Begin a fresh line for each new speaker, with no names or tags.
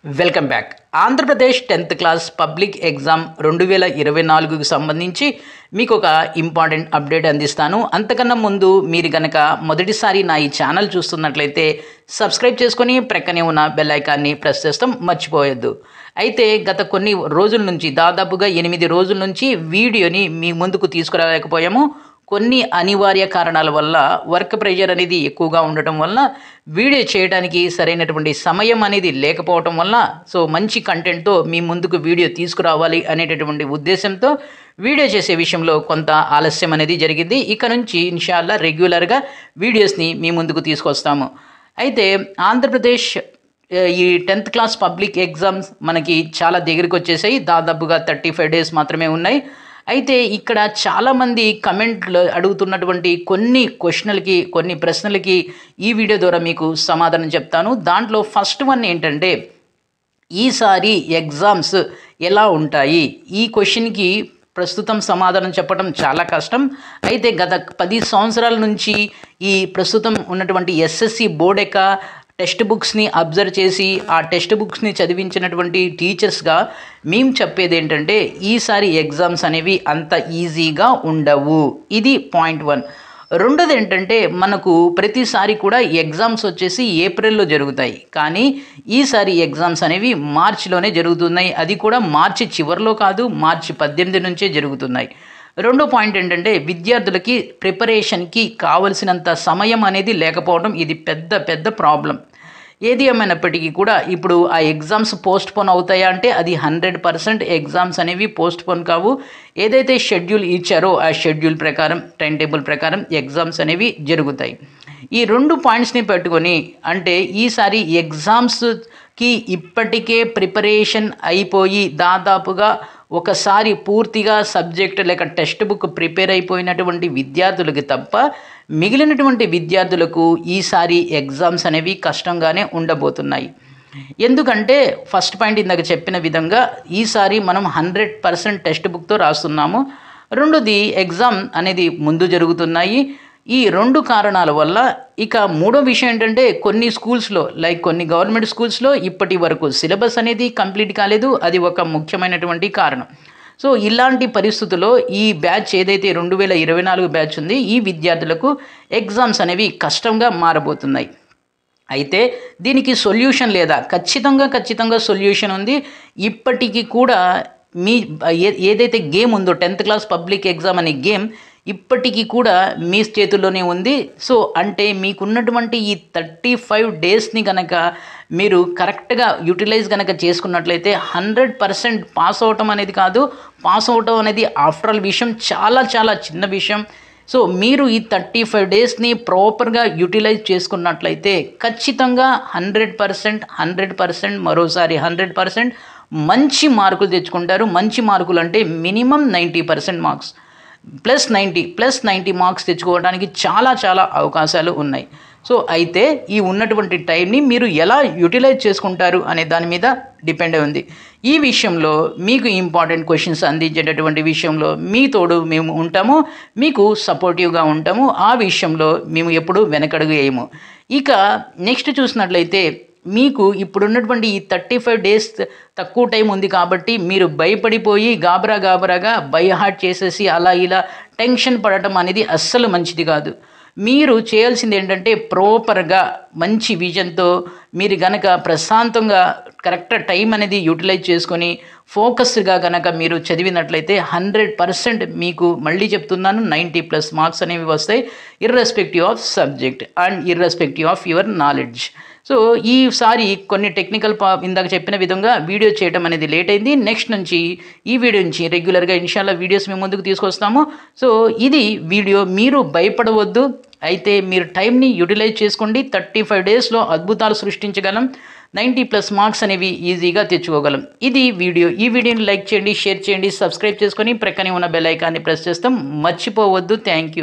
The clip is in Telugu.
Welcome back. Andhra Pradesh 10th class public exam 2024కు సంబంధించి మీకు ఒక ఇంపార్టెంట్ అప్డేట్ అందిస్తాను. అంతకన్నా ముందు మీరు కనుక మొదటిసారి నా ఈ ఛానల్ చూస్తున్నట్లయితే సబ్స్క్రైబ్ చేసుకొని ప్రక్కనే ఉన్న బెల్ ఐకాన్ని ప్రెస్ చేస్తాం మర్చిపోవద్దు. అయితే గత కొన్ని రోజుల నుంచి దాదాపుగా 8 రోజుల నుంచి వీడియోని మీ ముందుకు తీసుకురాలేకపోయాము. కొన్ని అనివార్య కారణాల వల్ల వర్క్ ప్రెషర్ అనేది ఎక్కువగా ఉండటం వల్ల వీడియో చేయడానికి సరైనటువంటి సమయం అనేది లేకపోవటం వల్ల మంచి కంటెంట్తో మీ ముందుకు వీడియో తీసుకురావాలి అనేటటువంటి ఉద్దేశంతో వీడియో చేసే విషయంలో కొంత ఆలస్యం అనేది జరిగింది. ఇక నుంచి ఇన్షాల్లా రెగ్యులర్గా వీడియోస్ని మీ ముందుకు తీసుకొస్తాము. అయితే ఆంధ్రప్రదేశ్ ఈ 10th క్లాస్ పబ్లిక్ ఎగ్జామ్స్ మనకి చాలా దగ్గరికి వచ్చేసాయి. దాదాపుగా 35 డేస్ మాత్రమే ఉన్నాయి. అయితే ఇక్కడ చాలామంది కమెంట్లు అడుగుతున్నటువంటి కొన్ని ప్రశ్నలకి ఈ వీడియో ద్వారా మీకు సమాధానం చెప్తాను. దాంట్లో ఫస్ట్ వన్ ఏంటంటే, ఈసారి ఎగ్జామ్స్ ఎలా ఉంటాయి? ఈ క్వశ్చన్కి ప్రస్తుతం సమాధానం చెప్పడం చాలా కష్టం. అయితే గత 10 సంవత్సరాల నుంచి ఈ ప్రస్తుతం ఉన్నటువంటి ఎస్ఎస్సి బోర్డ్ యొక్క టెక్స్ట్ బుక్స్ని అబ్జర్వ్ చేసి ఆ టెక్స్ట్ బుక్స్ని చదివించినటువంటి టీచర్స్గా మేము చెప్పేది ఏంటంటే, ఈసారి ఎగ్జామ్స్ అనేవి అంత ఈజీగా ఉండవు. ఇది పాయింట్ 1. రెండోది ఏంటంటే, మనకు ప్రతిసారి కూడా ఎగ్జామ్స్ వచ్చేసి ఏప్రిల్లో జరుగుతాయి, కానీ ఈసారి ఎగ్జామ్స్ అనేవి మార్చిలోనే జరుగుతున్నాయి. అది కూడా మార్చి చివరిలో కాదు, మార్చి 18 నుంచే జరుగుతున్నాయి. రెండో పాయింట్ ఏంటంటే, విద్యార్థులకి ప్రిపరేషన్కి కావలసినంత సమయం అనేది లేకపోవడం. ఇది పెద్ద ప్రాబ్లం. ఏది ఏమైనప్పటికీ కూడా ఇప్పుడు ఆ ఎగ్జామ్స్ పోస్ట్పోన్ అవుతాయా అంటే అది 100% ఎగ్జామ్స్ అనేవి పోస్ట్పోన్ కావు. ఏదైతే షెడ్యూల్ ఇచ్చారో ఆ షెడ్యూల్ ప్రకారం, టైం టేబుల్ ప్రకారం ఎగ్జామ్స్ అనేవి జరుగుతాయి. ఈ 2 పాయింట్స్ని పెట్టుకొని అంటే ఈసారి ఎగ్జామ్స్కి ఇప్పటికే ప్రిపరేషన్ అయిపోయి దాదాపుగా ఒకసారి పూర్తిగా సబ్జెక్ట్ లేక టెక్స్ట్ బుక్ ప్రిపేర్ అయిపోయినటువంటి విద్యార్థులకి తప్ప మిగిలినటువంటి విద్యార్థులకు ఈసారి ఎగ్జామ్స్ అనేవి కష్టంగానే ఉండబోతున్నాయి. ఎందుకంటే ఫస్ట్ పాయింట్ ఇందాక చెప్పిన విధంగా ఈసారి మనం 100% టెక్స్ట్ బుక్తో రాస్తున్నాము. రెండోది ఎగ్జామ్ అనేది ముందు జరుగుతున్నాయి. ఈ 2 కారణాల వల్ల ఇక మూడో విషయం ఏంటంటే, కొన్ని స్కూల్స్లో కొన్ని గవర్నమెంట్ స్కూల్స్లో ఇప్పటి వరకు సిలబస్ అనేది కంప్లీట్ కాలేదు. అది ఒక ముఖ్యమైనటువంటి కారణం. ఇలాంటి పరిస్థితుల్లో ఈ బ్యాచ్ ఏదైతే 2024 బ్యాచ్ ఉంది, ఈ విద్యార్థులకు ఎగ్జామ్స్ అనేవి కష్టంగా మారబోతున్నాయి. అయితే దీనికి సొల్యూషన్ లేదా? ఖచ్చితంగా సొల్యూషన్ ఉంది. ఇప్పటికీ కూడా మీ ఏదైతే గేమ్ ఉందో 10th క్లాస్ పబ్లిక్ ఎగ్జామ్ అనే గేమ్ ఇప్పటికీ కూడా మీ చేతుల్లోనే ఉంది. అంటే మీకున్నటువంటి ఈ 35 డేస్ని కనుక మీరు కరెక్ట్గా యూటిలైజ్ కనుక చేసుకున్నట్లయితే 100% పాస్ అవటం అనేది కాదు, పాస్ అవటం అనేది ఆఫ్టర్ ఆల్ విషయం చాలా చిన్న విషయం. మీరు ఈ 35 డేస్ని ప్రాపర్గా యూటిలైజ్ చేసుకున్నట్లయితే ఖచ్చితంగా 100% మరోసారి 100% మంచి మార్కులు తెచ్చుకుంటారు. మంచి మార్కులు అంటే మినిమం 90% మార్క్స్ ప్లస్ 90 మార్క్స్ తెచ్చుకోవడానికి చాలా అవకాశాలు ఉన్నాయి. అయితే ఈ ఉన్నటువంటి టైంని మీరు ఎలా యూటిలైజ్ చేసుకుంటారు అనే దాని మీద డిపెండ్ అయి ఉంది. ఈ విషయంలో మీకు ఇంపార్టెంట్ క్వశ్చన్స్ అందించేటటువంటి విషయంలో మీ తోడు మేము ఉంటాము, మీకు సపోర్టివ్గా ఉంటాము. ఆ విషయంలో మేము ఎప్పుడూ వెనకడుగు వేయము. ఇక నెక్స్ట్ చూసినట్లయితే, మీకు ఇప్పుడున్నటువంటి ఈ 35 డేస్ తక్కువ టైం ఉంది కాబట్టి మీరు భయపడిపోయి గాబరాగా బై హార్ట్ చేసేసి అలా ఇలా టెన్షన్ పడటం అనేది అస్సలు మంచిది కాదు. మీరు చేయాల్సింది ఏంటంటే, ప్రాపర్గా మంచి విజన్తో మీరు గనక ప్రశాంతంగా కరెక్ట్ టైం అనేది యూటిలైజ్ చేసుకొని ఫోకస్డ్గా కనుక మీరు చదివినట్లయితే 100% మీకు మళ్ళీ చెప్తున్నాను 90+ మార్క్స్ అనేవి వస్తాయి, irrespective of subject and irrespective of your knowledge. ఈసారి కొన్ని టెక్నికల్ ఇందాక చెప్పిన విధంగా వీడియో చేయడం అనేది లేట్ అయింది. నెక్స్ట్ నుంచి ఈ వీడియో నుంచి రెగ్యులర్గా ఇన్షాల్లా వీడియోస్ మేము ముందుకు తీసుకొస్తాము. ఇది వీడియో. మీరు భయపడవద్దు. అయితే మీరు టైంని యూటిలైజ్ చేసుకోండి. 35 డేస్లో అద్భుతాలు సృష్టించగలం. 90+ మార్క్స్ అనేవి ఈజీగా తెచ్చుకోగలం. ఇది వీడియో. ఈ వీడియోని లైక్ చేయండి, షేర్ చేయండి, సబ్స్క్రైబ్ చేసుకొని ప్రక్కనే ఉన్న బెల్ ఐకాన్ని ప్రెస్ చేస్తాం మర్చిపోవద్దు. Thank you.